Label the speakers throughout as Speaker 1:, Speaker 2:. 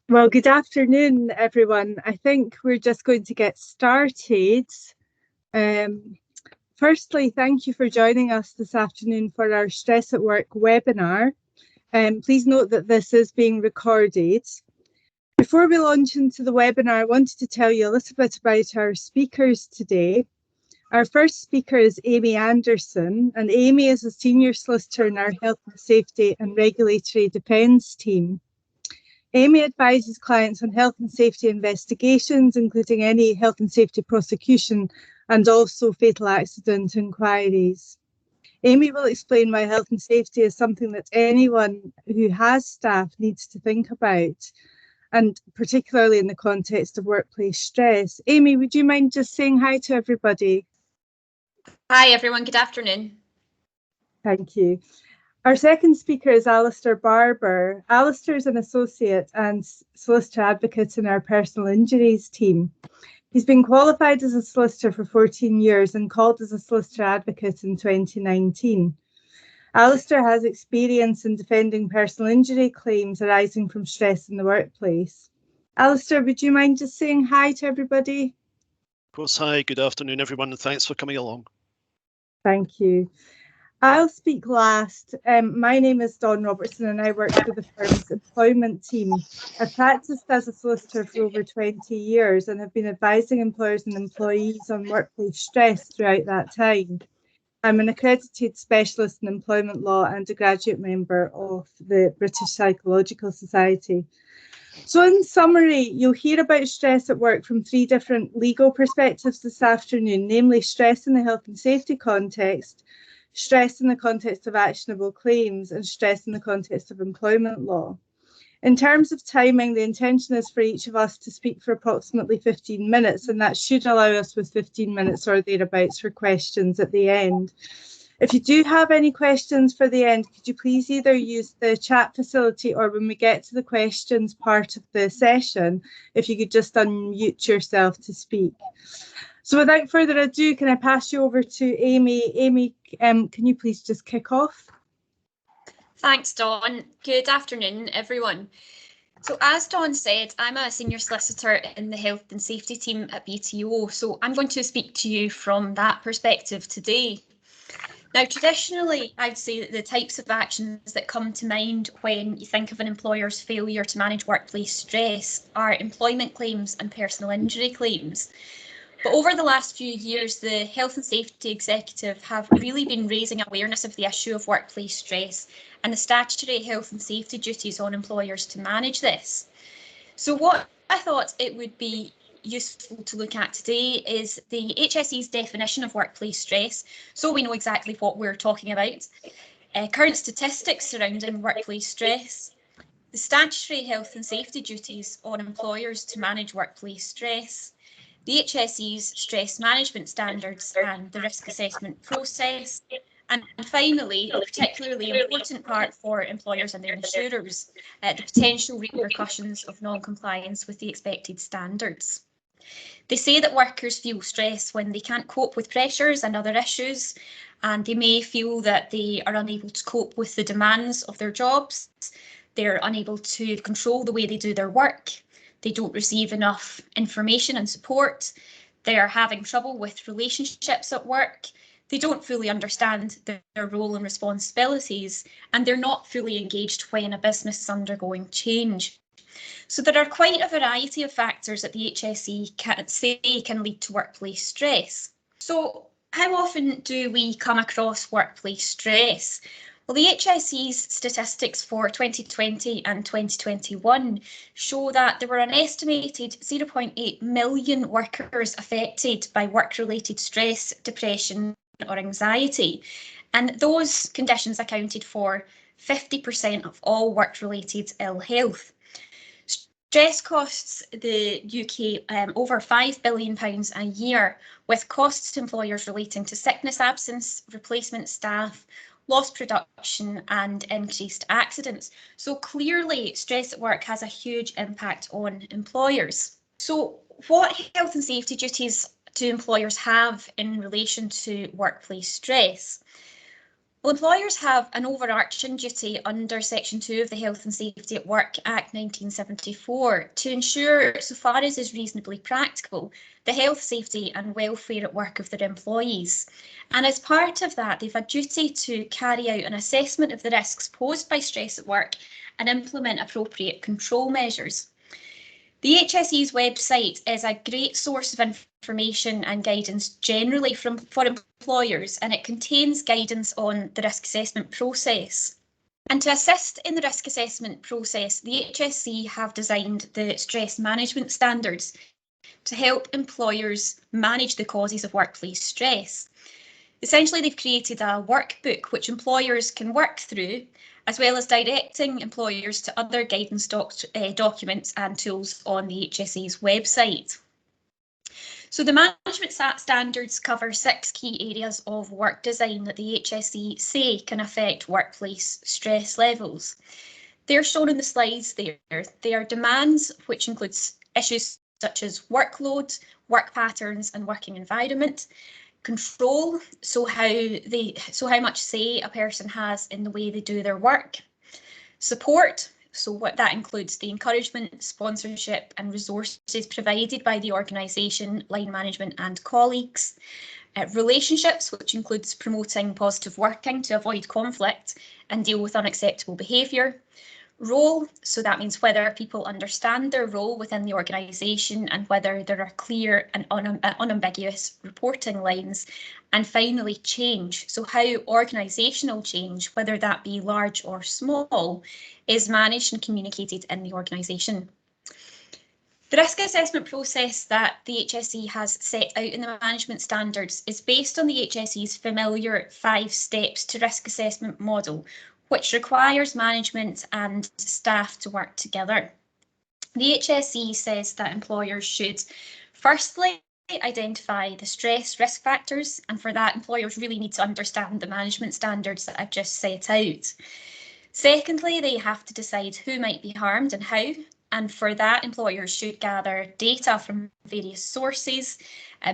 Speaker 1: Well, good afternoon, everyone. I think we're just going to get started. Firstly, thank you for joining us this afternoon for our Stress at Work webinar. Please note that this is being recorded. Before we launch into the webinar, I wanted to tell you a little bit about our speakers today. Our first speaker is Amy Anderson, and Amy is a senior solicitor in our Health and Safety and Regulatory Defence team. Amy advises clients on health and safety investigations, including any health and safety prosecution and also fatal accident inquiries. Amy will explain why health and safety is something that anyone who has staff needs to think about, and particularly in the context of workplace stress. Amy, would you mind just saying hi to everybody?
Speaker 2: Hi everyone, good afternoon.
Speaker 1: Thank you. Our second speaker is Alistair Barber. Alistair is an associate and solicitor advocate in our personal injuries team. He's been qualified as a solicitor for 14 years and called as a solicitor advocate in 2019. Alistair has experience in defending personal injury claims arising from stress in the workplace. Alistair, would you mind just saying hi to everybody?
Speaker 3: Of course, hi, good afternoon everyone, and thanks for coming along.
Speaker 1: Thank you. I'll speak last. My name is Dawn Robertson and I work for the firm's employment team. I've practiced as a solicitor for over 20 years and have been advising employers and employees on workplace stress throughout that time. I'm an accredited specialist in employment law and a graduate member of the British Psychological Society. So in summary, you'll hear about stress at work from three different legal perspectives this afternoon, namely stress in the health and safety context, stress in the context of actionable claims, and stress in the context of employment law. In terms of timing, the intention is for each of us to speak for approximately 15 minutes, and that should allow us with 15 minutes or thereabouts for questions at the end. If you do have any questions for the end, could you please either use the chat facility or when we get to the questions part of the session, if you could just unmute yourself to speak. So without further ado, can I pass you over to Amy? Amy, can you please just kick off?
Speaker 2: Thanks, Dawn. Good afternoon, everyone. So as Dawn said, I'm a senior solicitor in the health and safety team at BTO, so I'm going to speak to you from that perspective today. Now, traditionally, I'd say that the types of actions that come to mind when you think of an employer's failure to manage workplace stress are employment claims and personal injury claims. But over the last few years, the Health and Safety Executive have really been raising awareness of the issue of workplace stress and the statutory health and safety duties on employers to manage this. So what I thought it would be useful to look at today is the HSE's definition of workplace stress, so we know exactly what we're talking about, current statistics surrounding workplace stress, the statutory health and safety duties on employers to manage workplace stress, the HSE's stress management standards and the risk assessment process, and finally, the particularly important part for employers and their insurers, the potential repercussions of non-compliance with the expected standards. They say that workers feel stress when they can't cope with pressures and other issues, and they may feel that they are unable to cope with the demands of their jobs. They're unable to control the way they do their work. They don't receive enough information and support. They're having trouble with relationships at work. They don't fully understand their role and responsibilities, and they're not fully engaged when a business is undergoing change. So there are quite a variety of factors that the HSE can lead to workplace stress. So how often do we come across workplace stress? Well, the HSE's statistics for 2020 and 2021 show that there were an estimated 0.8 million workers affected by work-related stress, depression or anxiety, and those conditions accounted for 50% of all work-related ill health. Stress costs the UK over £5 billion a year, with costs to employers relating to sickness absence, replacement staff, lost production and increased accidents. So clearly stress at work has a huge impact on employers. So what health and safety duties do employers have in relation to workplace stress? Well, employers have an overarching duty under Section 2 of the Health and Safety at Work Act 1974 to ensure, so far as is reasonably practicable, the health, safety and welfare at work of their employees. And as part of that, they've a duty to carry out an assessment of the risks posed by stress at work and implement appropriate control measures. The HSE's website is a great source of information and guidance generally for employers, and it contains guidance on the risk assessment process. And to assist in the risk assessment process, the HSE have designed the Stress Management Standards to help employers manage the causes of workplace stress. Essentially, they've created a workbook which employers can work through, as well as directing employers to other guidance documents and tools on the HSE's website. So the management standards cover 6 key areas of work design that the HSE say can affect workplace stress levels. They're shown in the slides there. They are demands, which includes issues such as workload, work patterns and working environment. Control, so how much say a person has in the way they do their work. Support, so what that includes the encouragement, sponsorship and resources provided by the organisation, line management and colleagues. Relationships, which includes promoting positive working to avoid conflict and deal with unacceptable behaviour. Role, so that means whether people understand their role within the organisation and whether there are clear and unambiguous reporting lines. And finally, change, so how organisational change, whether that be large or small, is managed and communicated in the organisation. The risk assessment process that the HSE has set out in the management standards is based on the HSE's familiar 5 steps to risk assessment model, which requires management and staff to work together. The HSE says that employers should firstly identify the stress risk factors, and for that employers really need to understand the management standards that I've just set out. Secondly, they have to decide who might be harmed and how, and for that employers should gather data from various sources.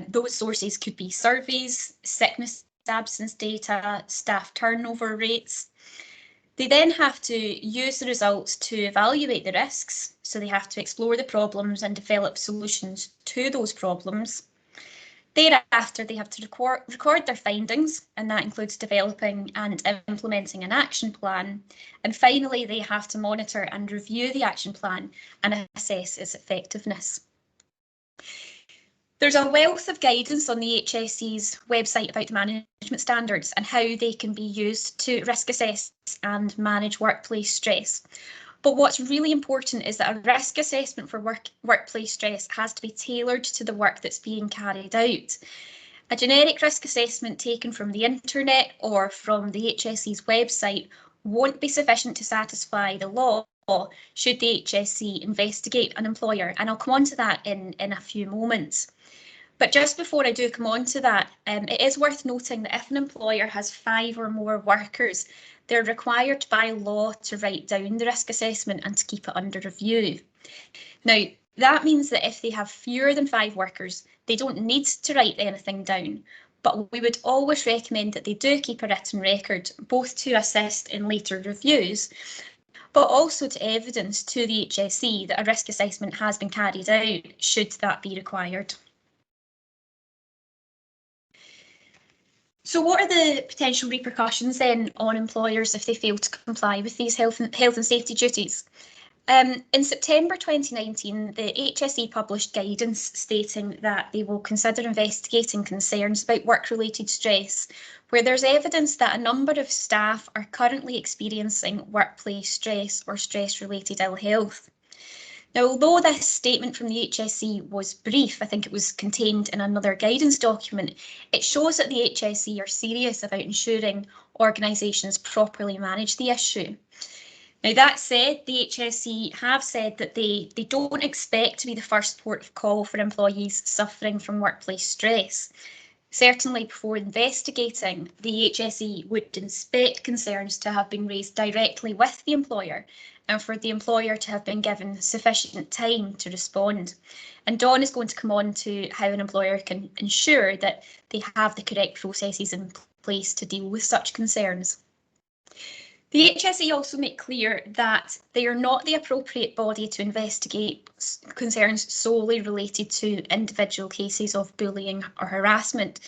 Speaker 2: Those sources could be surveys, sickness absence data, staff turnover rates. They then have to use the results to evaluate the risks, so they have to explore the problems and develop solutions to those problems. Thereafter, they have to record their findings, and that includes developing and implementing an action plan. And finally, they have to monitor and review the action plan and assess its effectiveness. There's a wealth of guidance on the HSE's website about the management standards and how they can be used to risk assess and manage workplace stress. But what's really important is that a risk assessment for workplace stress has to be tailored to the work that's being carried out. A generic risk assessment taken from the internet or from the HSE's website won't be sufficient to satisfy the law should the HSE investigate an employer, and I'll come on to that in a few moments. But just before I do come on to that, it is worth noting that if an employer has 5 or more workers, they're required by law to write down the risk assessment and to keep it under review. Now, that means that if they have fewer than 5 workers, they don't need to write anything down. But we would always recommend that they do keep a written record, both to assist in later reviews, but also to evidence to the HSE that a risk assessment has been carried out, should that be required. So what are the potential repercussions then on employers if they fail to comply with these health and safety duties? In September 2019, the HSE published guidance stating that they will consider investigating concerns about work-related stress, where there's evidence that a number of staff are currently experiencing workplace stress or stress-related ill health. Now, although this statement from the HSE was brief, I think it was contained in another guidance document, it shows that the HSE are serious about ensuring organisations properly manage the issue. Now, that said, the HSE have said that they don't expect to be the first port of call for employees suffering from workplace stress. Certainly, before investigating, the HSE would inspect concerns to have been raised directly with the employer and for the employer to have been given sufficient time to respond. And Dawn is going to come on to how an employer can ensure that they have the correct processes in place to deal with such concerns. The HSE also make clear that they are not the appropriate body to investigate concerns solely related to individual cases of bullying or harassment,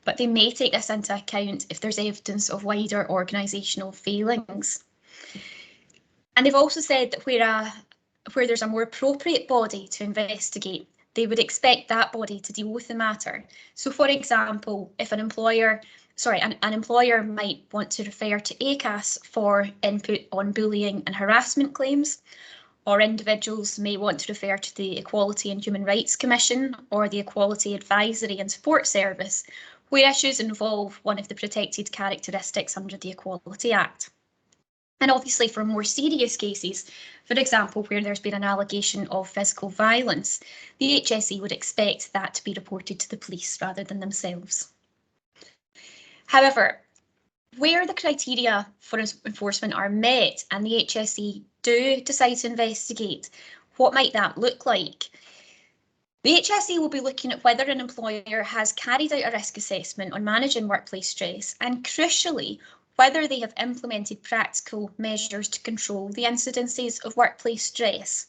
Speaker 2: but they may take this into account if there's evidence of wider organisational failings. And they've also said that where there's a more appropriate body to investigate, they would expect that body to deal with the matter. So, for example, if an employer might want to refer to ACAS for input on bullying and harassment claims, or individuals may want to refer to the Equality and Human Rights Commission or the Equality Advisory and Support Service, where issues involve one of the protected characteristics under the Equality Act. And obviously for more serious cases, for example, where there's been an allegation of physical violence, the HSE would expect that to be reported to the police rather than themselves. However, where the criteria for enforcement are met and the HSE do decide to investigate, what might that look like? The HSE will be looking at whether an employer has carried out a risk assessment on managing workplace stress and, crucially, whether they have implemented practical measures to control the incidences of workplace stress.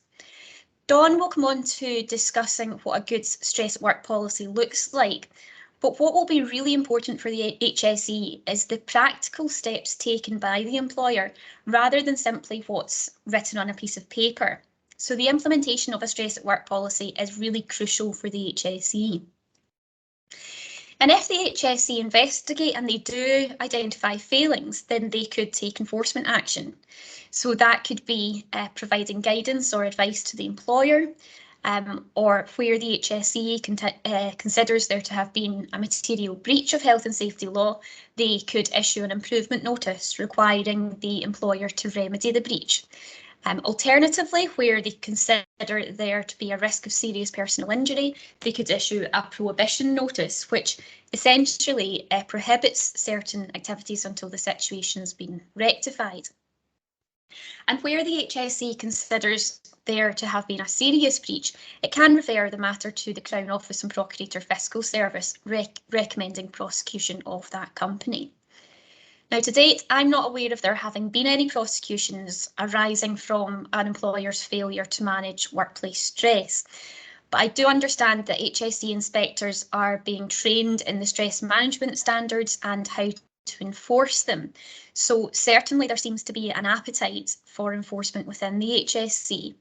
Speaker 2: Dawn will come on to discussing what a good stress at work policy looks like, but what will be really important for the HSE is the practical steps taken by the employer rather than simply what's written on a piece of paper. So the implementation of a stress at work policy is really crucial for the HSE. And if the HSE investigate and they do identify failings, then they could take enforcement action. So that could be providing guidance or advice to the employer, or where the HSE considers there to have been a material breach of health and safety law, they could issue an improvement notice requiring the employer to remedy the breach. Alternatively, where they consider there to be a risk of serious personal injury, they could issue a prohibition notice, which essentially prohibits certain activities until the situation's been rectified. And where the HSE considers there to have been a serious breach, it can refer the matter to the Crown Office and Procurator Fiscal Service, recommending prosecution of that company. Now, to date, I'm not aware of there having been any prosecutions arising from an employer's failure to manage workplace stress. But I do understand that HSE inspectors are being trained in the stress management standards and how to enforce them. So certainly there seems to be an appetite for enforcement within the HSE.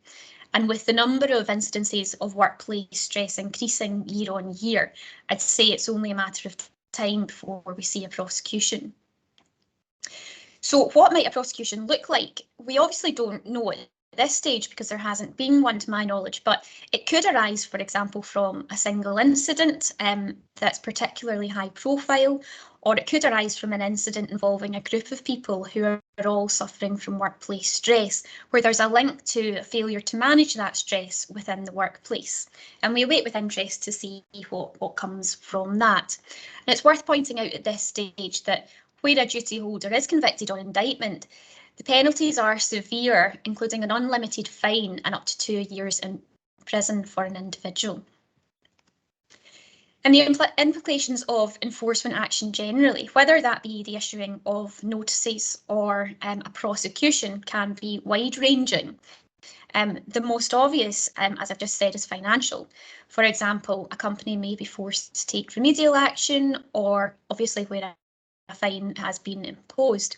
Speaker 2: And with the number of instances of workplace stress increasing year on year, I'd say it's only a matter of time before we see a prosecution. So what might a prosecution look like? We obviously don't know at this stage because there hasn't been one to my knowledge, but it could arise, for example, from a single incident that's particularly high profile, or it could arise from an incident involving a group of people who are all suffering from workplace stress, where there's a link to a failure to manage that stress within the workplace. And we await with interest to see what comes from that. And it's worth pointing out at this stage that where a duty holder is convicted on indictment, the penalties are severe, including an unlimited fine and up to 2 years in prison for an individual. And the implications of enforcement action generally, whether that be the issuing of notices or a prosecution, can be wide-ranging. The most obvious, as I've just said, is financial. For example, a company may be forced to take remedial action, or obviously where a fine has been imposed.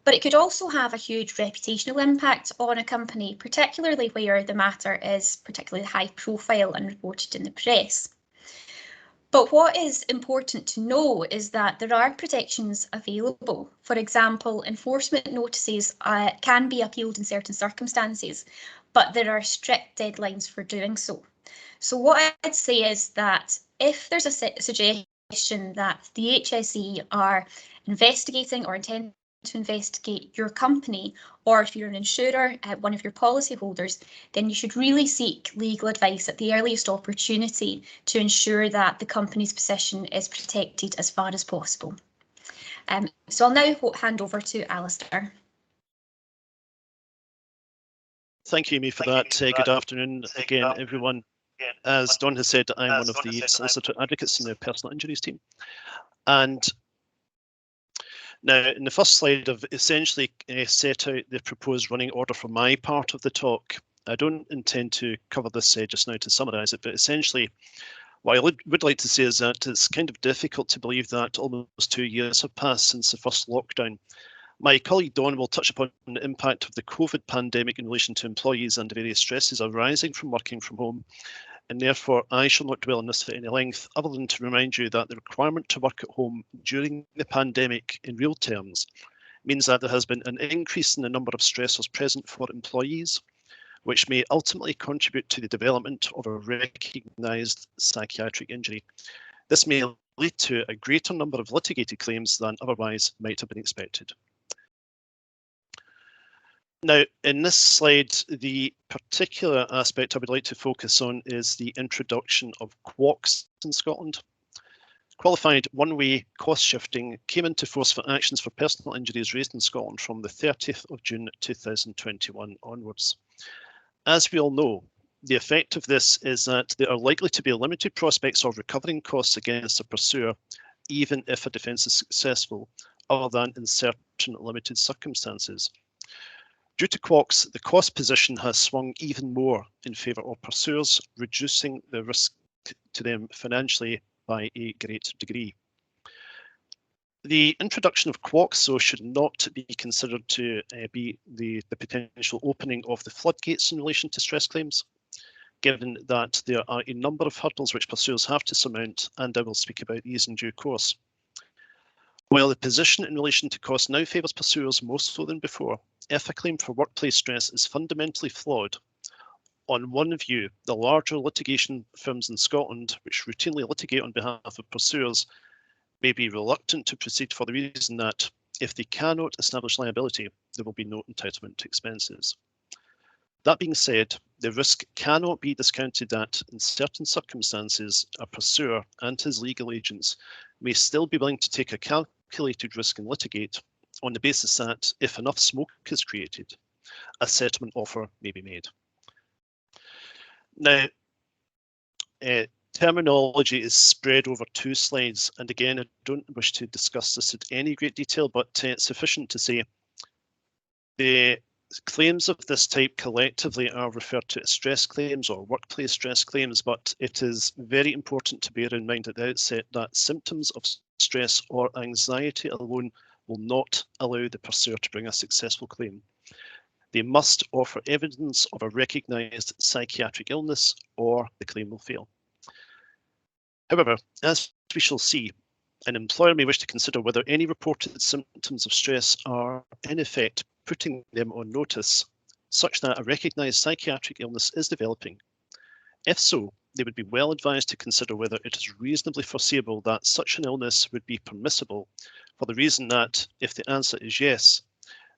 Speaker 2: But it could also have a huge reputational impact on a company, particularly where the matter is particularly high profile and reported in the press. But what is important to know is that there are protections available. For example, enforcement notices can be appealed in certain circumstances, but there are strict deadlines for doing so. So what I'd say is that if there's a suggestion that the HSE are investigating or intend to investigate your company, or if you're an insurer, one of your policyholders, then you should really seek legal advice at the earliest opportunity to ensure that the company's position is protected as far as possible. So I'll now hand over to Alistair.
Speaker 3: Thank you, Amy, for that. Good afternoon again, everyone. As Dawn has said, I'm one of the solicitor advocates in the personal injuries team. And Now, in the first slide, I've essentially set out the proposed running order for my part of the talk. I don't intend to cover this just now to summarise it, but essentially what I would like to say is that it's kind of difficult to believe that almost 2 years have passed since the first lockdown. My colleague Dawn will touch upon the impact of the COVID pandemic in relation to employees and the various stresses arising from working from home, and therefore I shall not dwell on this at any length, other than to remind you that the requirement to work at home during the pandemic in real terms means that there has been an increase in the number of stressors present for employees, which may ultimately contribute to the development of a recognised psychiatric injury. This may lead to a greater number of litigated claims than otherwise might have been expected. Now, in this slide, the particular aspect I would like to focus on is the introduction of QOCs in Scotland. Qualified one-way cost shifting came into force for actions for personal injuries raised in Scotland from the 30th of June 2021 onwards. As we all know, the effect of this is that there are likely to be limited prospects of recovering costs against a pursuer, even if a defence is successful, other than in certain limited circumstances. Due to QOCs, the cost position has swung even more in favour of pursuers, reducing the risk to them financially by a great degree. The introduction of QOCs, so, should not be considered to be the potential opening of the floodgates in relation to stress claims, given that there are a number of hurdles which pursuers have to surmount, and I will speak about these in due course. While the position in relation to costs now favours pursuers more so than before, if a claim for workplace stress is fundamentally flawed, on one view, the larger litigation firms in Scotland, which routinely litigate on behalf of pursuers, may be reluctant to proceed for the reason that if they cannot establish liability, there will be no entitlement to expenses. That being said, the risk cannot be discounted that in certain circumstances, a pursuer and his legal agents may still be willing to take a calculated risk and litigate on the basis that if enough smoke is created, a settlement offer may be made. Now, terminology is spread over 2 slides, and again, I don't wish to discuss this in any great detail, but it's sufficient to say the claims of this type collectively are referred to as stress claims or workplace stress claims, but it is very important to bear in mind at the outset that symptoms of stress or anxiety alone will not allow the pursuer to bring a successful claim. They must offer evidence of a recognised psychiatric illness or the claim will fail. However, as we shall see, an employer may wish to consider whether any reported symptoms of stress are in effect putting them on notice, such that a recognised psychiatric illness is developing. If so, they would be well advised to consider whether it is reasonably foreseeable that such an illness would be permissible, for the reason that if the answer is yes,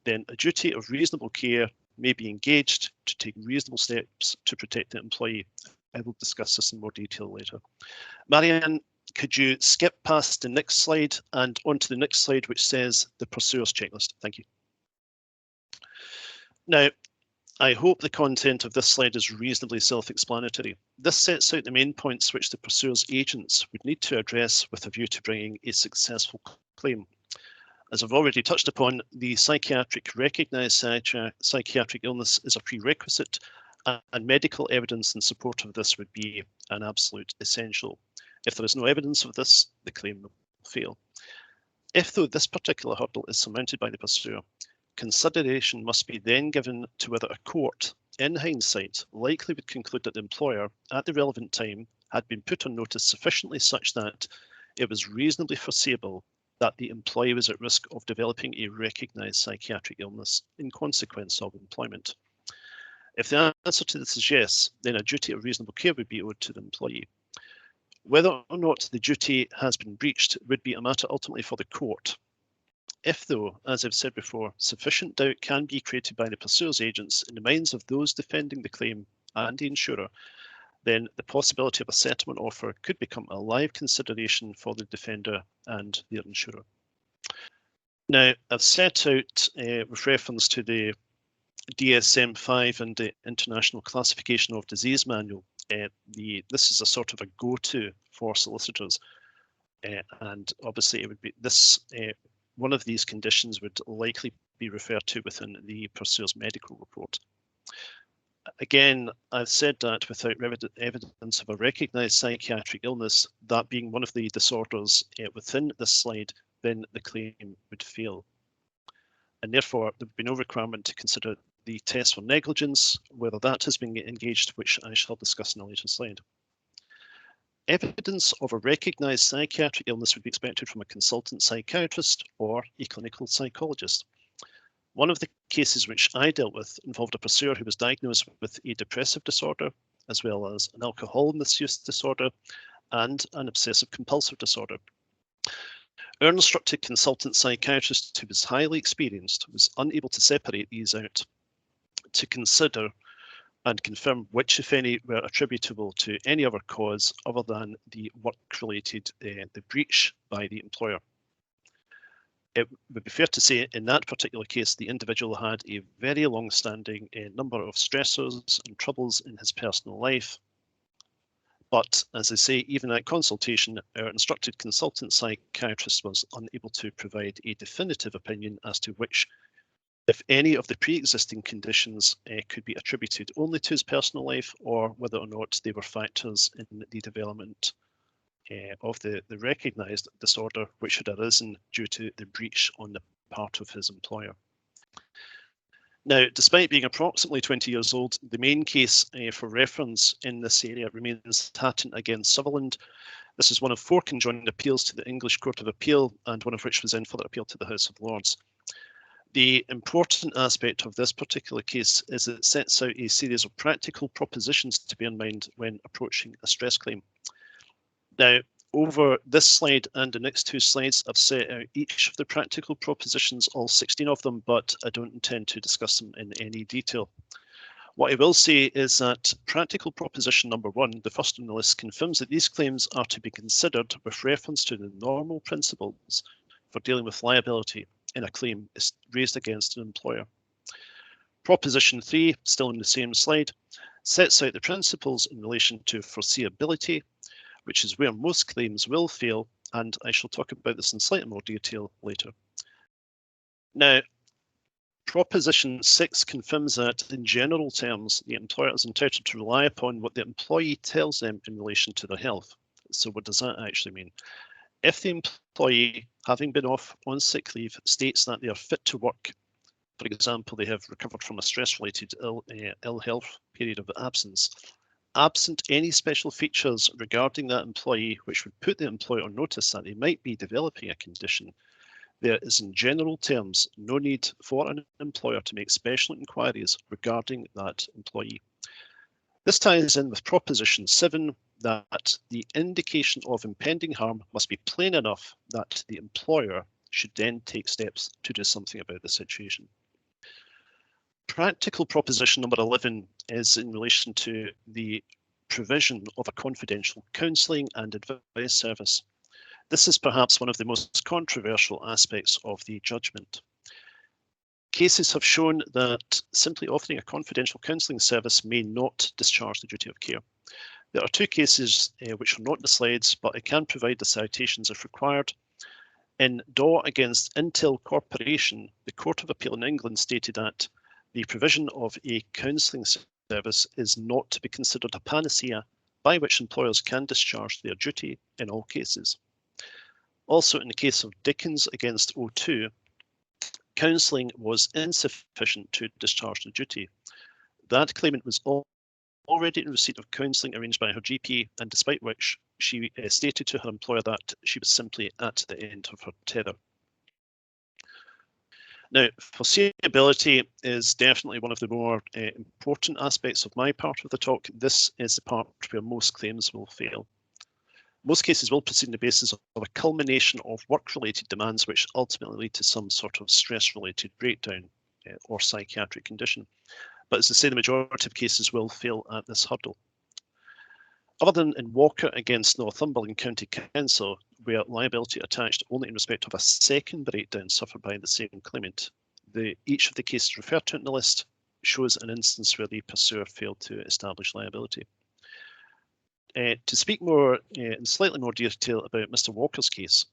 Speaker 3: then a duty of reasonable care may be engaged to take reasonable steps to protect the employee. I will discuss this in more detail later. Marianne, could you skip past the next slide and onto the next slide, which says the pursuer's checklist? Thank you. Now, I hope the content of this slide is reasonably self-explanatory. This sets out the main points which the pursuer's agents would need to address with a view to bringing a successful claim. As I've already touched upon, the recognised psychiatric illness is a prerequisite, and medical evidence in support of this would be an absolute essential. If there is no evidence of this, the claim will fail. If, though, this particular hurdle is surmounted by the pursuer, consideration must be then given to whether a court, in hindsight, likely would conclude that the employer, at the relevant time, had been put on notice sufficiently such that it was reasonably foreseeable that the employee was at risk of developing a recognised psychiatric illness in consequence of employment. If the answer to this is yes, then a duty of reasonable care would be owed to the employee. Whether or not the duty has been breached would be a matter ultimately for the court. If, though, as I've said before, sufficient doubt can be created by the pursuer's agents in the minds of those defending the claim and the insurer, then the possibility of a settlement offer could become a live consideration for the defender and their insurer. Now, I've set out with reference to the DSM-5 and the International Classification of Disease Manual. This is a sort of a go-to for solicitors, and obviously it would be this one of these conditions would likely be referred to within the pursuer's medical report. Again, I've said that without evidence of a recognised psychiatric illness, that being one of the disorders within this slide, then the claim would fail. And therefore, there would be no requirement to consider the test for negligence, whether that has been engaged, which I shall discuss in a later slide. Evidence of a recognised psychiatric illness would be expected from a consultant psychiatrist or a clinical psychologist. One of the cases which I dealt with involved a pursuer who was diagnosed with a depressive disorder, as well as an alcohol misuse disorder and an obsessive compulsive disorder. Our instructed consultant psychiatrist, who was highly experienced, was unable to separate these out to consider and confirm which, if any, were attributable to any other cause other than the work-related the breach by the employer. It would be fair to say in that particular case, the individual had a very long-standing number of stressors and troubles in his personal life. But as I say, even at consultation, our instructed consultant psychiatrist was unable to provide a definitive opinion as to which, if any, of the pre-existing conditions could be attributed only to his personal life, or whether or not they were factors in the development of the recognised disorder which had arisen due to the breach on the part of his employer. Now, despite being approximately 20 years old, the main case for reference in this area remains Hatton against Sutherland. This is one of 4 conjoined appeals to the English Court of Appeal, and one of which was then further appealed to the House of Lords. The important aspect of this particular case is that it sets out a series of practical propositions to bear in mind when approaching a stress claim. Now, over this slide and the next 2 slides, I've set out each of the practical propositions, all 16 of them, but I don't intend to discuss them in any detail. What I will say is that practical proposition number 1, the first on the list, confirms that these claims are to be considered with reference to the normal principles for dealing with liability in a claim is raised against an employer. Proposition 3, still on the same slide, sets out the principles in relation to foreseeability, which is where most claims will fail, and I shall talk about this in slightly more detail later. Now, Proposition 6 confirms that, in general terms, the employer is entitled to rely upon what the employee tells them in relation to their health. So what does that actually mean? If the employee, having been off on sick leave, states that they are fit to work, for example, they have recovered from a stress-related ill health period of absence, absent any special features regarding that employee which would put the employer on notice that they might be developing a condition, there is in general terms no need for an employer to make special inquiries regarding that employee. This ties in with Proposition 7 that the indication of impending harm must be plain enough that the employer should then take steps to do something about the situation. Practical proposition number 11 is in relation to the provision of a confidential counselling and advice service. This is perhaps one of the most controversial aspects of the judgment. Cases have shown that simply offering a confidential counselling service may not discharge the duty of care. There are 2 cases which are not in the slides, but I can provide the citations if required. In Daw against Intel Corporation, the Court of Appeal in England stated that the provision of a counselling service is not to be considered a panacea by which employers can discharge their duty in all cases. Also, in the case of Dickens against O2, counselling was insufficient to discharge the duty. That claimant was already in receipt of counselling arranged by her GP, and despite which she stated to her employer that she was simply at the end of her tether. Now, foreseeability is definitely one of the more important aspects of my part of the talk. This is the part where most claims will fail. Most cases will proceed on the basis of a culmination of work-related demands which ultimately lead to some sort of stress-related breakdown or psychiatric condition. But as I say, the majority of cases will fail at this hurdle. Other than in Walker against Northumberland County Council, where liability attached only in respect of a second breakdown suffered by the same claimant, each of the cases referred to in the list shows an instance where the pursuer failed to establish liability. To speak more in slightly more detail about Mr. Walker's case,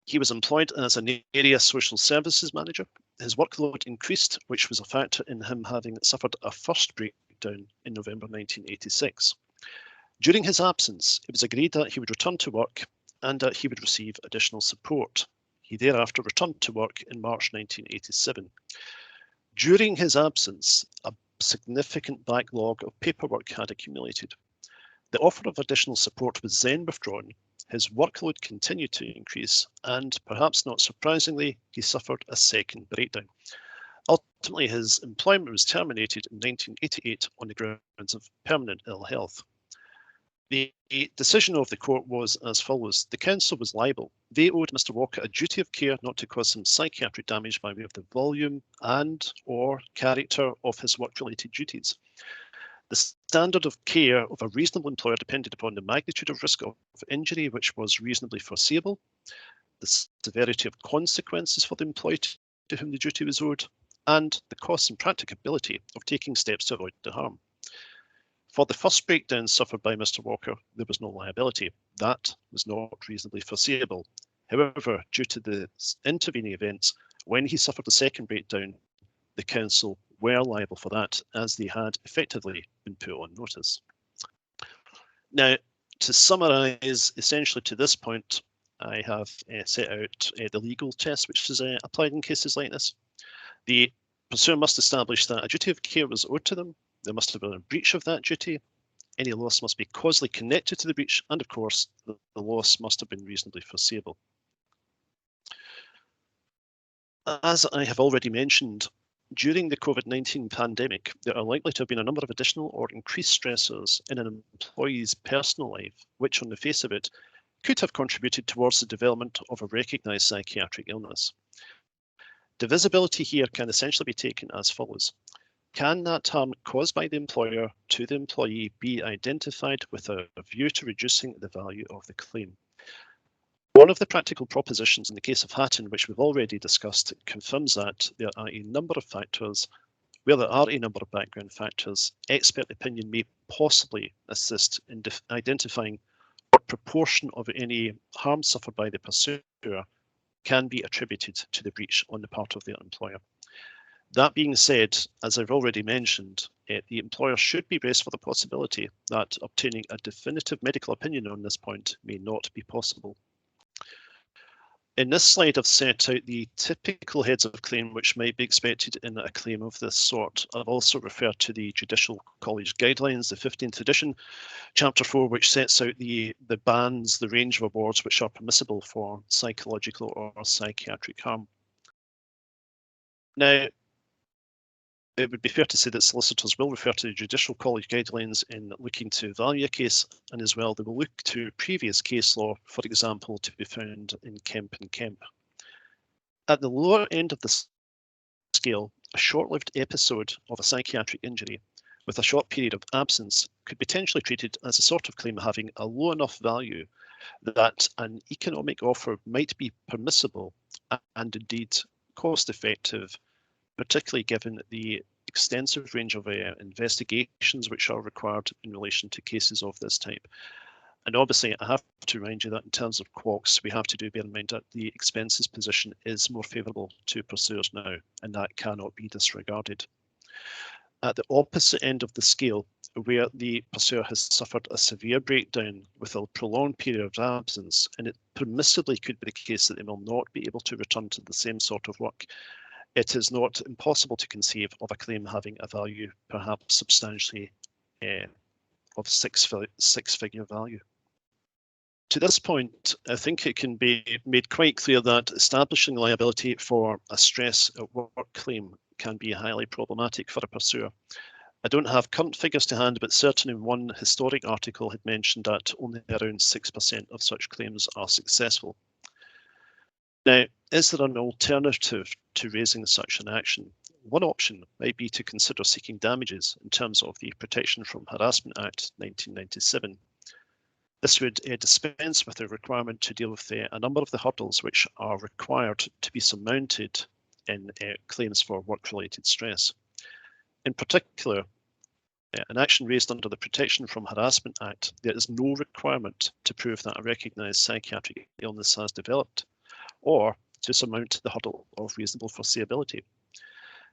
Speaker 3: He was employed as an area social services manager. His workload increased, which was a factor in him having suffered a first breakdown in November 1986. During his absence, it was agreed that he would return to work and that he would receive additional support. He thereafter returned to work in March 1987. During his absence, a significant backlog of paperwork had accumulated. The offer of additional support was then withdrawn. His workload continued to increase, and perhaps not surprisingly, he suffered a second breakdown. Ultimately, his employment was terminated in 1988 on the grounds of permanent ill health. The decision of the court was as follows. The council was liable. They owed Mr. Walker a duty of care not to cause him psychiatric damage by way of the volume and or character of his work-related duties. The standard of care of a reasonable employer depended upon the magnitude of risk of injury, which was reasonably foreseeable, the severity of consequences for the employee to whom the duty was owed, and the cost and practicability of taking steps to avoid the harm. For the first breakdown suffered by Mr. Walker, there was no liability. That was not reasonably foreseeable. However, due to the intervening events, when he suffered the second breakdown, the council were liable for that, as they had effectively been put on notice. Now, to summarise, essentially to this point, I have set out the legal test which is applied in cases like this. The pursuer must establish that a duty of care was owed to them. There must have been a breach of that duty. Any loss must be causally connected to the breach, and of course, the loss must have been reasonably foreseeable. As I have already mentioned, during the COVID-19 pandemic, there are likely to have been a number of additional or increased stressors in an employee's personal life, which on the face of it could have contributed towards the development of a recognised psychiatric illness. Divisibility here can essentially be taken as follows. Can that harm caused by the employer to the employee be identified with a view to reducing the value of the claim? One of the practical propositions in the case of Hatton, which we've already discussed, confirms that there are a number of factors. Where there are a number of background factors, expert opinion may possibly assist in identifying what proportion of any harm suffered by the pursuer can be attributed to the breach on the part of the employer. That being said, as I've already mentioned, the employer should be braced for the possibility that obtaining a definitive medical opinion on this point may not be possible. In this slide, I've set out the typical heads of claim which might be expected in a claim of this sort. I've also referred to the Judicial College Guidelines, the 15th edition, Chapter 4, which sets out the bands, the range of awards which are permissible for psychological or psychiatric harm. Now, it would be fair to say that solicitors will refer to the Judicial College Guidelines in looking to value a case, and as well they will look to previous case law, for example, to be found in Kemp and Kemp. At the lower end of the scale, a short-lived episode of a psychiatric injury with a short period of absence could potentially be treated as a sort of claim having a low enough value that an economic offer might be permissible and indeed cost-effective, particularly given the extensive range of investigations which are required in relation to cases of this type. And obviously, I have to remind you that in terms of QOCs, we have to bear in mind that the expenses position is more favourable to pursuers now, and that cannot be disregarded. At the opposite end of the scale, where the pursuer has suffered a severe breakdown with a prolonged period of absence, and it permissibly could be the case that they will not be able to return to the same sort of work, it is not impossible to conceive of a claim having a value perhaps substantially of six-figure value. To this point, I think it can be made quite clear that establishing liability for a stress at work claim can be highly problematic for a pursuer. I don't have current figures to hand, but certainly one historic article had mentioned that only around 6% of such claims are successful. Now, is there an alternative to raising such an action? One option might be to consider seeking damages in terms of the Protection from Harassment Act 1997. This would dispense with the requirement to deal with a number of the hurdles which are required to be surmounted in claims for work-related stress. In particular, an action raised under the Protection from Harassment Act, there is no requirement to prove that a recognised psychiatric illness has developed. or to surmount the hurdle of reasonable foreseeability.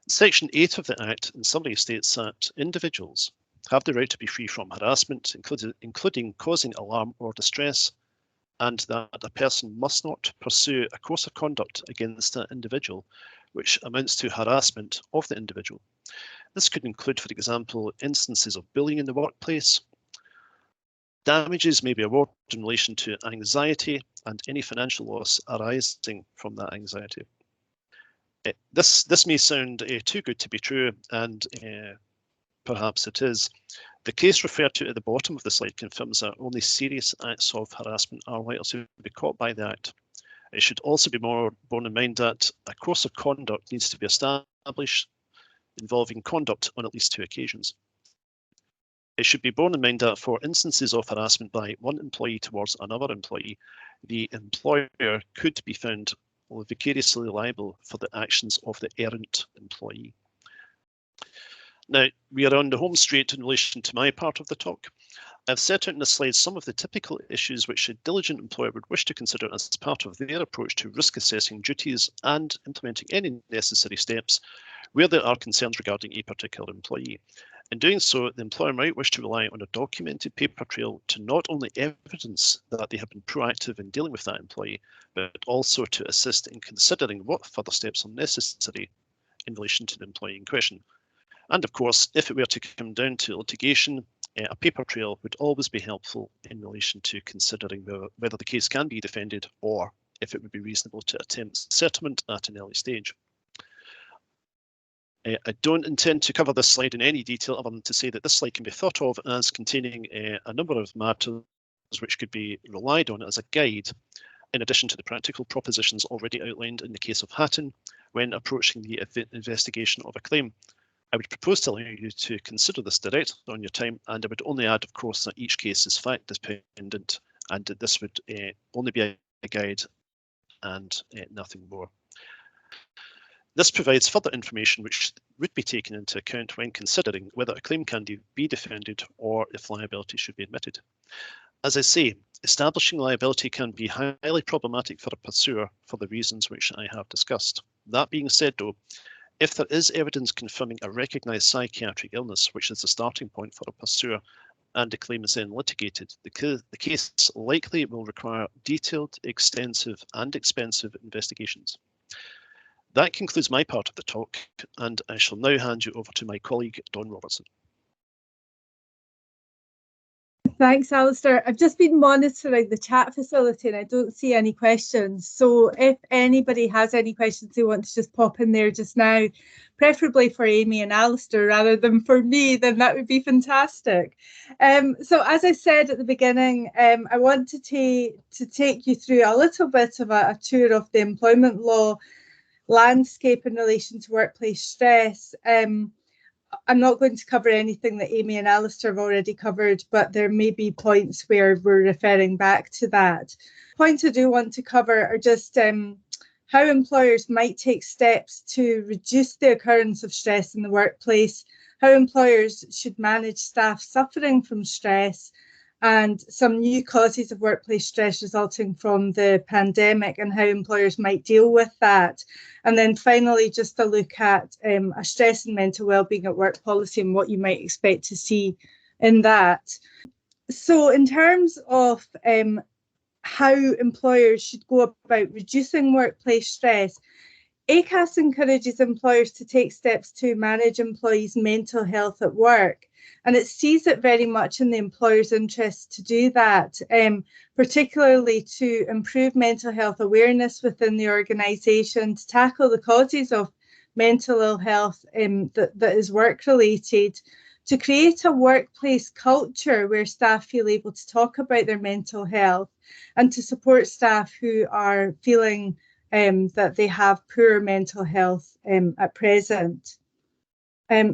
Speaker 3: Section 8 of the Act in summary states that individuals have the right to be free from harassment, including causing alarm or distress, and that a person must not pursue a course of conduct against an individual which amounts to harassment of the individual. This could include, for example, instances of bullying in the workplace. Damages may be awarded in relation to anxiety and any financial loss arising from that anxiety. This may sound too good to be true, and perhaps it is. The case referred to at the bottom of the slide confirms that only serious acts of harassment are likely to be caught by the Act. It should also be borne in mind that a course of conduct needs to be established involving conduct on at least 2 occasions. It should be borne in mind that for instances of harassment by one employee towards another employee, the employer could be found vicariously liable for the actions of the errant employee. Now, we are on the home straight in relation to my part of the talk. I've set out in the slide some of the typical issues which a diligent employer would wish to consider as part of their approach to risk assessing duties and implementing any necessary steps where there are concerns regarding a particular employee. In doing so, the employer might wish to rely on a documented paper trail to not only evidence that they have been proactive in dealing with that employee, but also to assist in considering what further steps are necessary in relation to the employee in question. And of course, if it were to come down to litigation, a paper trail would always be helpful in relation to considering whether the case can be defended or if it would be reasonable to attempt settlement at an early stage. I don't intend to cover this slide in any detail other than to say that this slide can be thought of as containing a number of matters which could be relied on as a guide, in addition to the practical propositions already outlined in the case of Hatton when approaching the investigation of a claim. I would propose to allow you to consider this direct on your time, and I would only add, of course, that each case is fact dependent and that this would only be a guide and nothing more. This provides further information which would be taken into account when considering whether a claim can be defended or if liability should be admitted. As I say, establishing liability can be highly problematic for a pursuer for the reasons which I have discussed. That being said, though, if there is evidence confirming a recognised psychiatric illness, which is the starting point for a pursuer, and the claim is then litigated, the case likely will require detailed, extensive and expensive investigations. That concludes my part of the talk, and I shall now hand you over to my colleague, Don Robertson.
Speaker 1: Thanks, Alistair. I've just been monitoring the chat facility and I don't see any questions. So if anybody has any questions they want to just pop in there just now, preferably for Amy and Alistair rather than for me, then that would be fantastic. So as I said at the beginning, I want to take you through a little bit of a tour of the employment law landscape in relation to workplace stress. I'm not going to cover anything that Amy and Alistair have already covered, but there may be points where we're referring back to that. Points I do want to cover are just how employers might take steps to reduce the occurrence of stress in the workplace, how employers should manage staff suffering from stress, and some new causes of workplace stress resulting from the pandemic and how employers might deal with that. And then finally, just a look at a stress and mental wellbeing at work policy and what you might expect to see in that. So in terms of how employers should go about reducing workplace stress, ACAS encourages employers to take steps to manage employees' mental health at work. And it sees it very much in the employer's interest to do that, particularly to improve mental health awareness within the organisation, to tackle the causes of mental ill health that is work-related, to create a workplace culture where staff feel able to talk about their mental health, and to support staff who are feeling that they have poor mental health at present.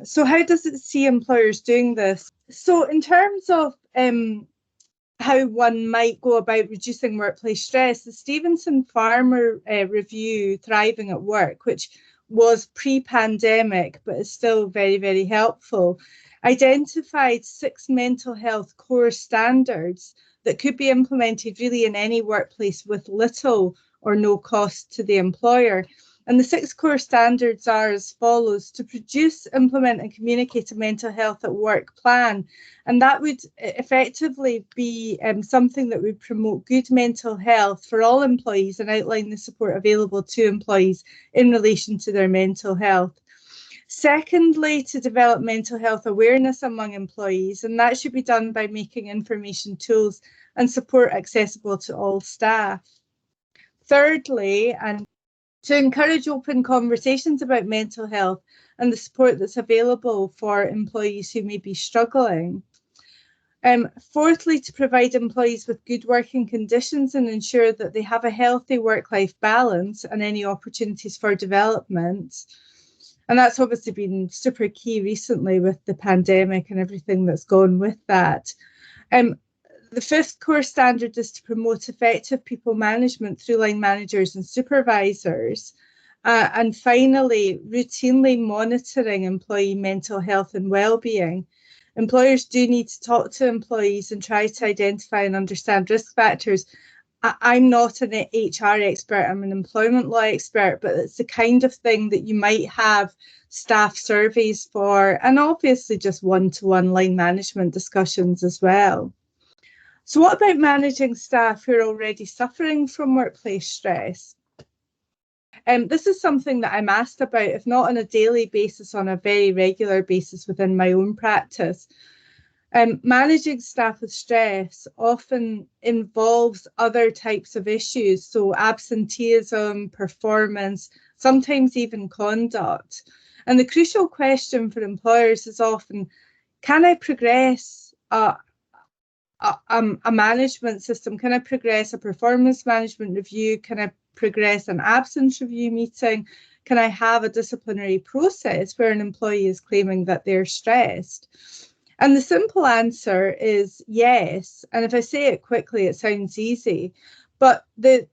Speaker 1: So how does it see employers doing this? So in terms of how one might go about reducing workplace stress, the Stevenson Farmer review, Thriving at Work, which was pre-pandemic, but is still very, very helpful, identified 6 mental health core standards that could be implemented really in any workplace with little or no cost to the employer. And the 6 core standards are as follows: to produce, implement and communicate a mental health at work plan. And that would effectively be something that would promote good mental health for all employees and outline the support available to employees in relation to their mental health. Secondly, to develop mental health awareness among employees, and that should be done by making information tools and support accessible to all staff. Thirdly, and to encourage open conversations about mental health and the support that's available for employees who may be struggling. Fourthly, to provide employees with good working conditions and ensure that they have a healthy work-life balance and any opportunities for development. And that's obviously been super key recently with the pandemic and everything that's gone with that. The 5th core standard is to promote effective people management through line managers and supervisors. And finally, routinely monitoring employee mental health and well-being. Employers do need to talk to employees and try to identify and understand risk factors. I'm not an HR expert, I'm an employment law expert, but it's the kind of thing that you might have staff surveys for, and obviously just one-to-one line management discussions as well. So what about managing staff who are already suffering from workplace stress? This is something that I'm asked about, if not on a daily basis, on a very regular basis within my own practice. Managing staff with stress often involves other types of issues, so absenteeism, performance, sometimes even conduct. And the crucial question for employers is often, can I progress a management system? Can I progress a performance management review? Can I progress an absence review meeting? Can I have a disciplinary process where an employee is claiming that they're stressed? And the simple answer is yes. And if I say it quickly, it sounds easy. But the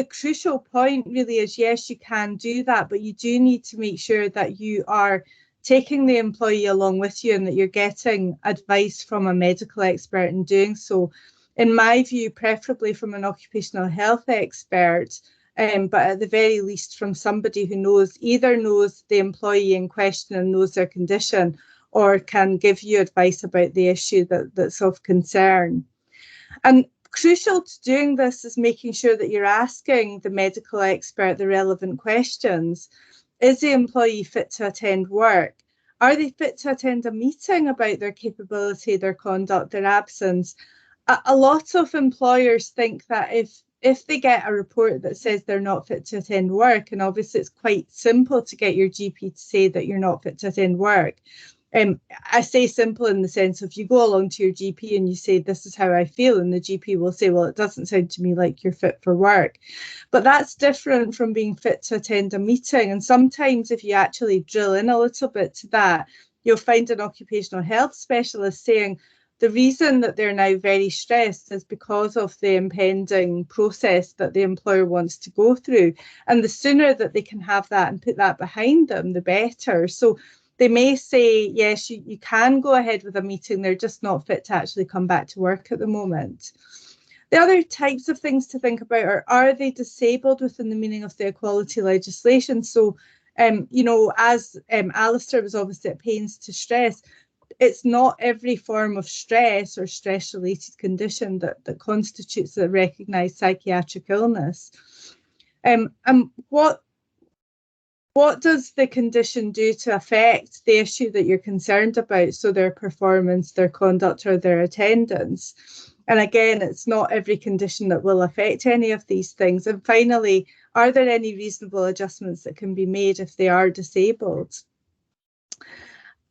Speaker 1: crucial point really is, yes, you can do that, but you do need to make sure that you are taking the employee along with you and that you're getting advice from a medical expert in doing so. In my view, preferably from an occupational health expert, but at the very least from somebody who either knows the employee in question and knows their condition, or can give you advice about the issue that's of concern. And crucial to doing this is making sure that you're asking the medical expert the relevant questions. Is the employee fit to attend work? Are they fit to attend a meeting about their capability, their conduct, their absence? A lot of employers think that if they get a report that says they're not fit to attend work, and obviously it's quite simple to get your GP to say that you're not fit to attend work. I say simple in the sense of you go along to your GP and you say, this is how I feel, and the GP will say, well, it doesn't sound to me like you're fit for work. But that's different from being fit to attend a meeting. And sometimes if you actually drill in a little bit to that, you'll find an occupational health specialist saying the reason that they're now very stressed is because of the impending process that the employer wants to go through. And the sooner that they can have that and put that behind them, the better. So they may say, yes, you can go ahead with a meeting, they're just not fit to actually come back to work at the moment. The other types of things to think about are they disabled within the meaning of the equality legislation? So, as Alistair was obviously at pains to stress, it's not every form of stress or stress-related condition that constitutes a recognised psychiatric illness. And what does the condition do to affect the issue that you're concerned about? So their performance, their conduct, or their attendance. And again, it's not every condition that will affect any of these things. And finally, are there any reasonable adjustments that can be made if they are disabled?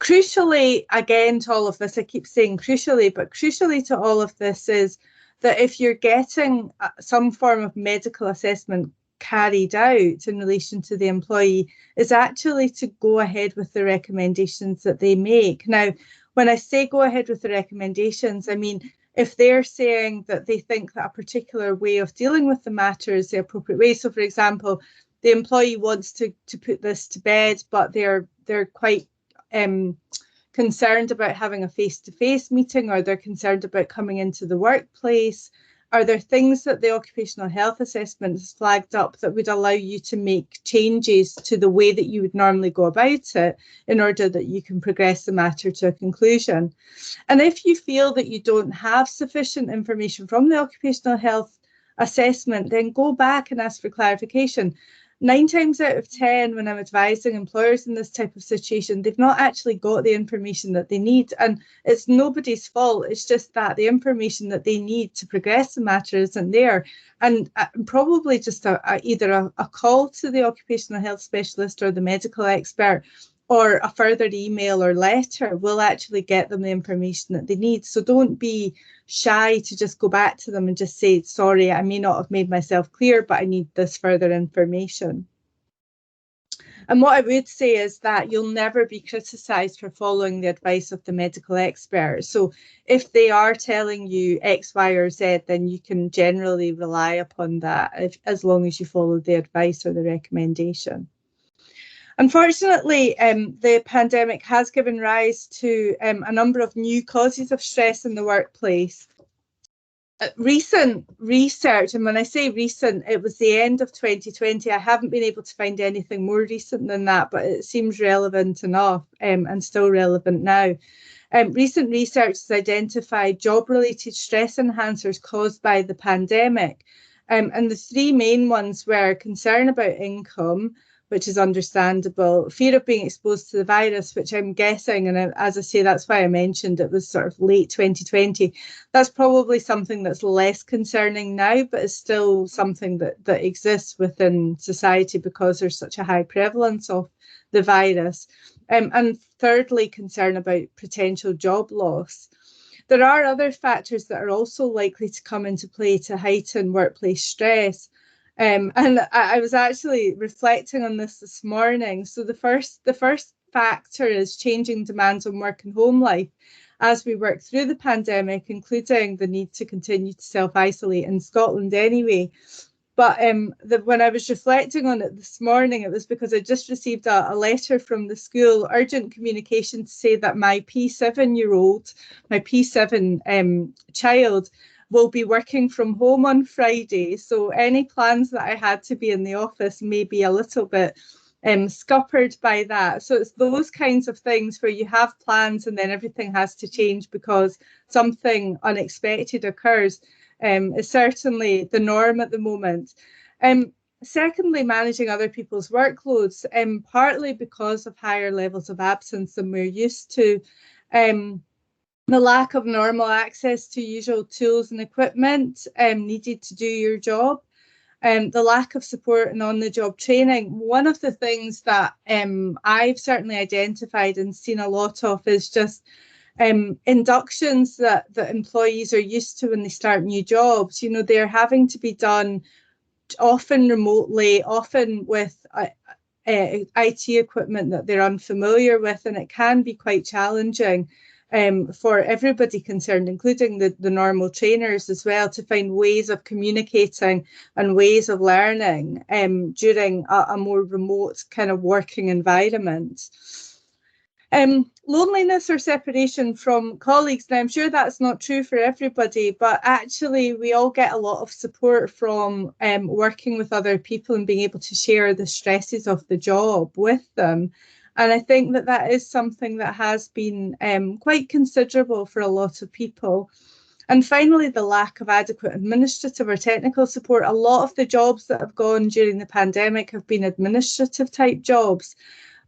Speaker 1: Crucially, again, to all of this, I keep saying crucially, but crucially to all of this is that if you're getting some form of medical assessment carried out in relation to the employee, is actually to go ahead with the recommendations that they make. Now, when I say go ahead with the recommendations, I mean, if they're saying that they think that a particular way of dealing with the matter is the appropriate way. So, for example, the employee wants to put this to bed, but they're quite concerned about having a face-to-face meeting, or they're concerned about coming into the workplace. are there things that the occupational health assessment has flagged up that would allow you to make changes to the way that you would normally go about it in order that you can progress the matter to a conclusion? And if you feel that you don't have sufficient information from the occupational health assessment, then go back and ask for clarification. 9 times out of 10, when I'm advising employers in this type of situation, they've not actually got the information that they need. And it's nobody's fault. It's just that the information that they need to progress the matter isn't there. And probably just either a call to the occupational health specialist or the medical expert, or a further email or letter will actually get them the information that they need. So don't be shy to just go back to them and just say, sorry, I may not have made myself clear, but I need this further information. And what I would say is that you'll never be criticised for following the advice of the medical expert. So if they are telling you X, Y, or Z, then you can generally rely upon that as long as you follow the advice or the recommendation. Unfortunately, the pandemic has given rise to a number of new causes of stress in the workplace. Recent research, and when I say recent, it was the end of 2020. I haven't been able to find anything more recent than that, but it seems relevant enough and still relevant now. Recent research has identified job-related stress enhancers caused by the pandemic. And the 3 main ones were concern about income, which is understandable, fear of being exposed to the virus, which I'm guessing, and as I say, that's why I mentioned it was sort of late 2020. That's probably something that's less concerning now, but it's still something that exists within society because there's such a high prevalence of the virus. And thirdly, concern about potential job loss. There are other factors that are also likely to come into play to heighten workplace stress. And I was actually reflecting on this morning. So the first factor is changing demands on work and home life as we work through the pandemic, including the need to continue to self-isolate in Scotland anyway. But when I was reflecting on it this morning, it was because I just received a letter from the school, urgent communication to say that my P7 child will be working from home on Friday. So any plans that I had to be in the office may be a little bit scuppered by that. So it's those kinds of things where you have plans and then everything has to change because something unexpected occurs. Is certainly the norm at the moment. Secondly, managing other people's workloads, partly because of higher levels of absence than we're used to. The lack of normal access to usual tools and equipment needed to do your job. The lack of support and on-the-job training. One of the things that I've certainly identified and seen a lot of is just inductions that employees are used to when they start new jobs. You know, they're having to be done often remotely, often with IT equipment that they're unfamiliar with, and it can be quite challenging for everybody concerned, including the normal trainers as well, to find ways of communicating and ways of learning during a more remote kind of working environment. Loneliness or separation from colleagues. Now, I'm sure that's not true for everybody, but actually we all get a lot of support from working with other people and being able to share the stresses of the job with them. And I think that is something that has been quite considerable for a lot of people. And finally, the lack of adequate administrative or technical support. A lot of the jobs that have gone during the pandemic have been administrative type jobs,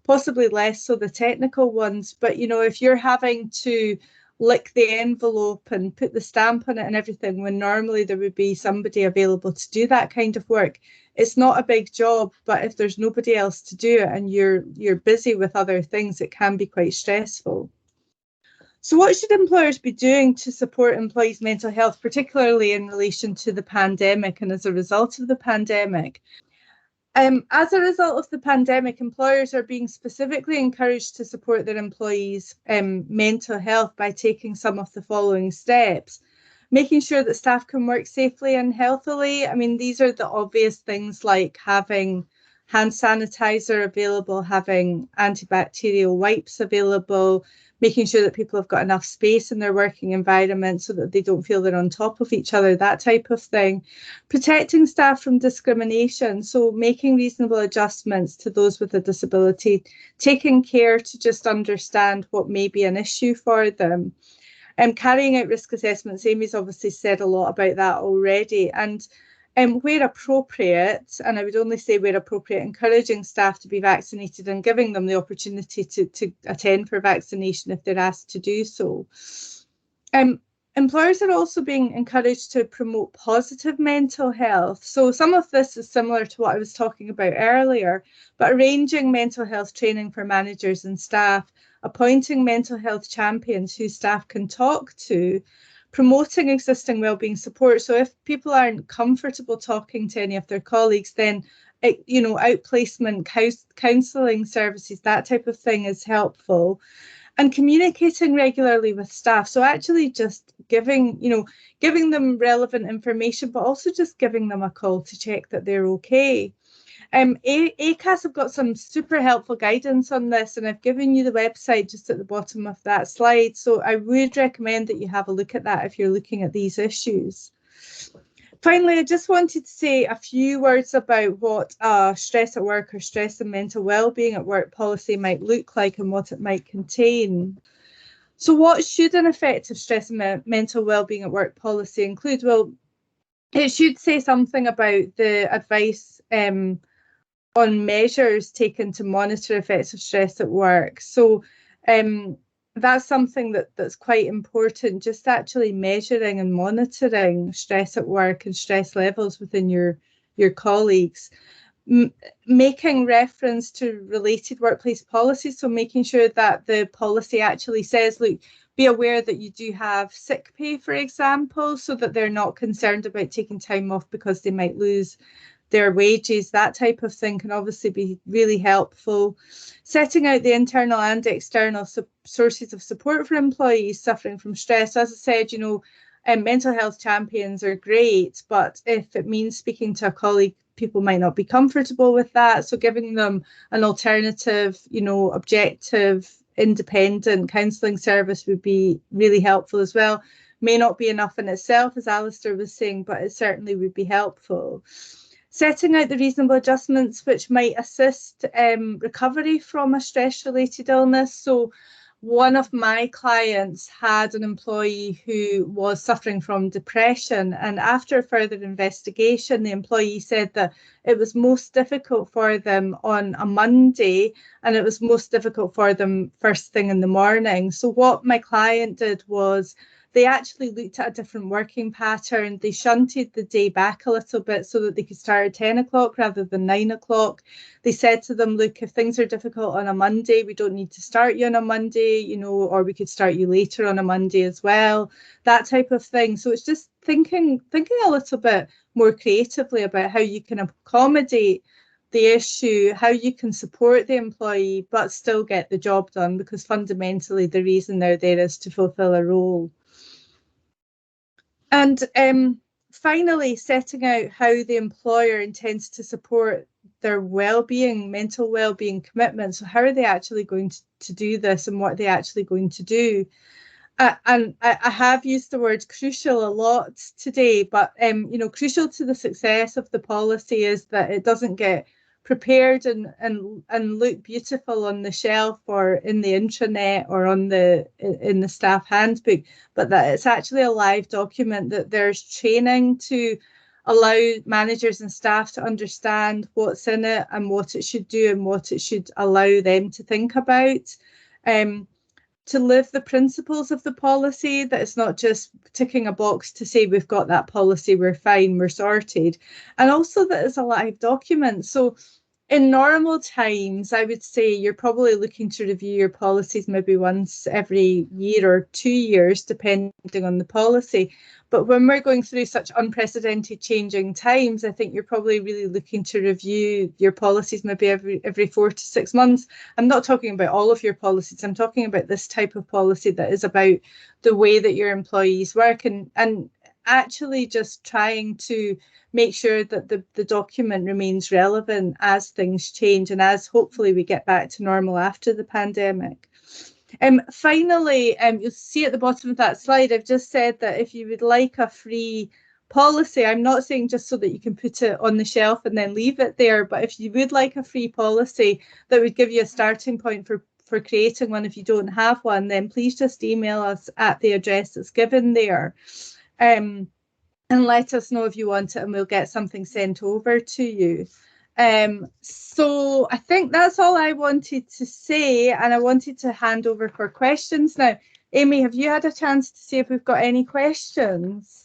Speaker 1: possibly less so the technical ones. But, you know, if you're having to lick the envelope and put the stamp on it and everything, when normally there would be somebody available to do that kind of work, it's not a big job. But if there's nobody else to do it and you're busy with other things, it can be quite stressful. So what should employers be doing to support employees' mental health, particularly in relation to the pandemic and as a result of the pandemic? As a result of the pandemic, employers are being specifically encouraged to support their employees' mental health by taking some of the following steps. Making sure that staff can work safely and healthily. I mean, these are the obvious things like having hand sanitizer available, having antibacterial wipes available, making sure that people have got enough space in their working environment so that they don't feel they're on top of each other, that type of thing. Protecting staff from discrimination, so making reasonable adjustments to those with a disability, taking care to just understand what may be an issue for them. Carrying out risk assessments, Amy's obviously said a lot about that already. And where appropriate, and I would only say where appropriate, encouraging staff to be vaccinated and giving them the opportunity to attend for vaccination if they're asked to do so. Employers are also being encouraged to promote positive mental health. So some of this is similar to what I was talking about earlier, but arranging mental health training for managers and staff, appointing mental health champions who staff can talk to, promoting existing wellbeing support. So if people aren't comfortable talking to any of their colleagues, then outplacement, counselling services, that type of thing is helpful. And communicating regularly with staff. So actually just giving them relevant information, but also just giving them a call to check that they're okay. ACAS have got some super helpful guidance on this, and I've given you the website just at the bottom of that slide. So I would recommend that you have a look at that if you're looking at these issues. Finally, I just wanted to say a few words about what stress at work or stress and mental wellbeing at work policy might look like and what it might contain. So what should an effective stress and mental wellbeing at work policy include? Well, it should say something about the advice on measures taken to monitor effects of stress at work. So that's something that's quite important, just actually measuring and monitoring stress at work and stress levels within your colleagues. Making reference to related workplace policies, so making sure that the policy actually says, look, be aware that you do have sick pay, for example, so that they're not concerned about taking time off because they might lose their wages. That type of thing can obviously be really helpful. Setting out the internal and external sources of support for employees suffering from stress. So as I said, mental health champions are great, but if it means speaking to a colleague, people might not be comfortable with that. So giving them an alternative, objective, independent counselling service would be really helpful as well. May not be enough in itself, as Alistair was saying, but it certainly would be helpful. Setting out the reasonable adjustments which might assist recovery from a stress-related illness. So one of my clients had an employee who was suffering from depression, and after further investigation, the employee said that it was most difficult for them on a Monday, and it was most difficult for them first thing in the morning. So what my client did was they actually looked at a different working pattern. They shunted the day back a little bit so that they could start at 10 o'clock rather than 9 o'clock. They said to them, look, if things are difficult on a Monday, we don't need to start you on a Monday, or we could start you later on a Monday as well, that type of thing. So it's just thinking a little bit more creatively about how you can accommodate the issue, how you can support the employee, but still get the job done, because fundamentally the reason they're there is to fulfill a role. And finally, setting out how the employer intends to support their wellbeing, mental wellbeing commitments. So how are they actually going to do this, and what are they actually going to do? And I have used the word crucial a lot today, but crucial to the success of the policy is that it doesn't get prepared and look beautiful on the shelf or in the intranet or in the staff handbook, but that it's actually a live document, that there's training to allow managers and staff to understand what's in it and what it should do and what it should allow them to think about. To live the principles of the policy, that it's not just ticking a box to say we've got that policy, we're fine, we're sorted. And also that it's a live document. So in normal times, I would say you're probably looking to review your policies maybe once every year or 2 years, depending on the policy. But when we're going through such unprecedented changing times, I think you're probably really looking to review your policies maybe every 4 to 6 months. I'm not talking about all of your policies. I'm talking about this type of policy that is about the way that your employees work. And actually just trying to make sure that the document remains relevant as things change and as hopefully we get back to normal after the pandemic. Finally, you'll see at the bottom of that slide, I've just said that if you would like a free policy, I'm not saying just so that you can put it on the shelf and then leave it there, but if you would like a free policy that would give you a starting point for creating one if you don't have one, then please just email us at the address that's given there. And let us know if you want it and we'll get something sent over to you. So I think that's all I wanted to say, and I wanted to hand over for questions now. Amy, have you had a chance to see if we've got any questions?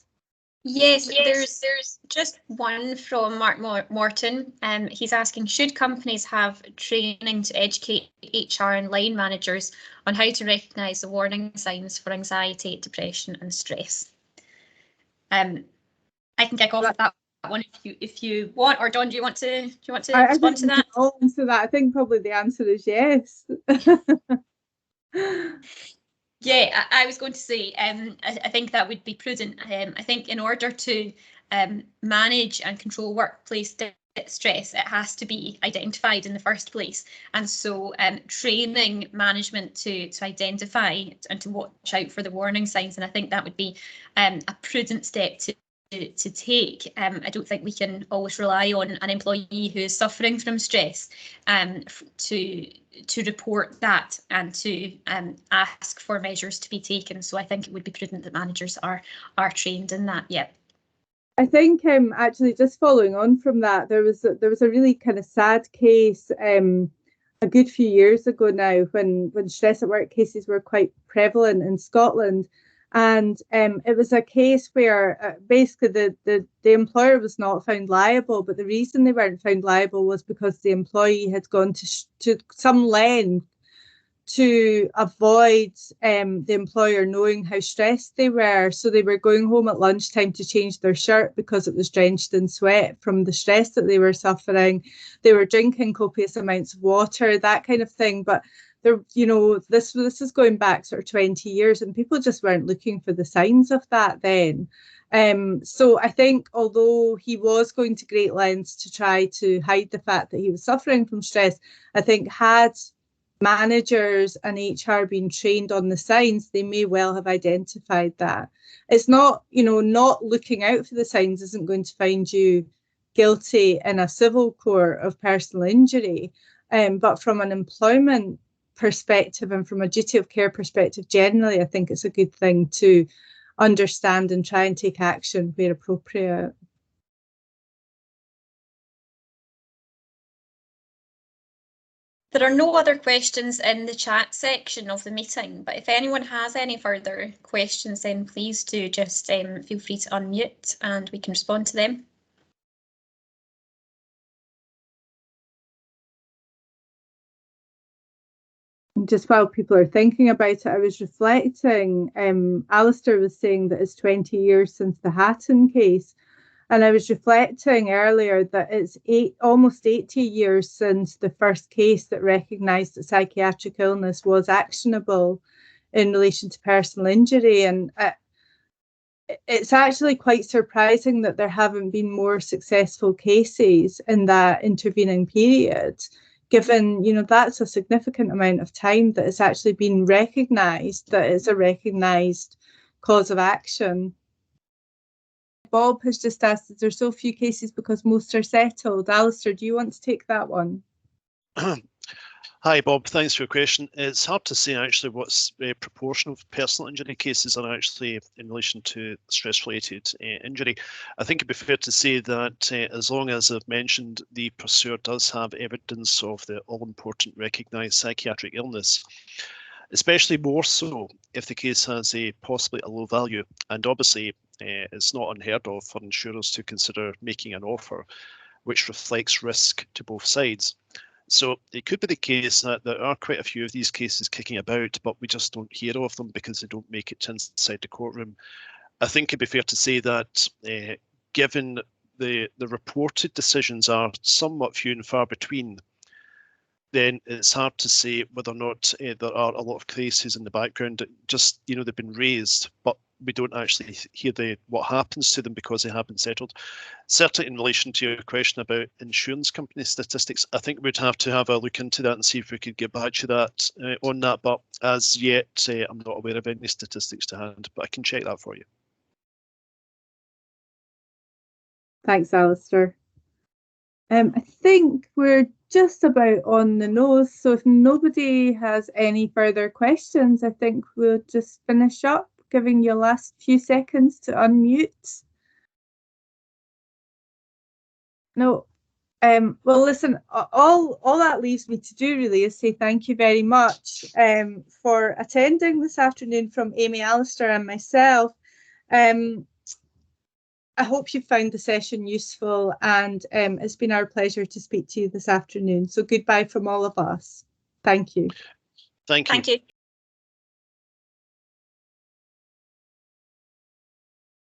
Speaker 2: Yes, there's just one from Mark Morton. He's asking, should companies have training to educate HR and line managers on how to recognise the warning signs for anxiety, depression and stress? I can kick off with that one if you want, or Dawn, do you want to respond to that?
Speaker 1: I'll answer that. I think probably the answer is yes.
Speaker 2: Yeah, I was going to say, I think that would be prudent. I think in order to manage and control workplace stress, it has to be identified in the first place. And so training management to identify and to watch out for the warning signs. And I think that would be a prudent step to take. I don't think we can always rely on an employee who is suffering from stress to report that and to ask for measures to be taken. So I think it would be prudent that managers are trained in that. Yeah.
Speaker 1: I think actually just following on from that, there was a really kind of sad case a good few years ago now when stress at work cases were quite prevalent in Scotland. And it was a case where basically the employer was not found liable, but the reason they weren't found liable was because the employee had gone to some length to avoid the employer knowing how stressed they were. So they were going home at lunchtime to change their shirt because it was drenched in sweat from the stress that they were suffering. They were drinking copious amounts of water, that kind of thing. But there, this is going back sort of 20 years, and people just weren't looking for the signs of that then. So I think although he was going to great lengths to try to hide the fact that he was suffering from stress, I think had managers and HR been trained on the signs, they may well have identified that. It's not, not looking out for the signs isn't going to find you guilty in a civil court of personal injury. But from an employment perspective and from a duty of care perspective, generally, I think it's a good thing to understand and try and take action where appropriate.
Speaker 2: There are no other questions in the chat section of the meeting, but if anyone has any further questions, then please do just feel free to unmute and we can respond to them.
Speaker 1: Just while people are thinking about it, I was reflecting, Alistair was saying that it's 20 years since the Hatton case. And I was reflecting earlier that it's almost 80 years since the first case that recognised that psychiatric illness was actionable in relation to personal injury. And it's actually quite surprising that there haven't been more successful cases in that intervening period, given, that's a significant amount of time that it's actually been recognised, that it's a recognised cause of action. Bob has just asked, is there so few cases because most are settled? Alistair, do you want to take that one?
Speaker 3: Hi, Bob. Thanks for your question. It's hard to say actually what's the proportion of personal injury cases are actually in relation to stress-related injury. I think it'd be fair to say that as long as I've mentioned the pursuer does have evidence of the all-important recognised psychiatric illness, especially more so if the case has possibly a low value, and obviously it's not unheard of for insurers to consider making an offer which reflects risk to both sides. So it could be the case that there are quite a few of these cases kicking about, but we just don't hear of them because they don't make it inside the courtroom. I think it'd be fair to say that given the reported decisions are somewhat few and far between, then it's hard to say whether or not there are a lot of cases in the background that just, they've been raised, but we don't actually hear what happens to them because they have been settled. Certainly in relation to your question about insurance company statistics, I think we'd have to have a look into that and see if we could get back to that on that. But as yet, I'm not aware of any statistics to hand, but I can check that for you.
Speaker 1: Thanks, Alistair. I think we're just about on the nose, so if nobody has any further questions, I think we'll just finish up, giving you last few seconds to unmute. No. Well, listen, all that leaves me to do really is say thank you very much for attending this afternoon from Amy, Alistair and myself. I hope you found the session useful, and it's been our pleasure to speak to you this afternoon. So goodbye from all of us. Thank you.
Speaker 3: Thank you.
Speaker 2: Thank you.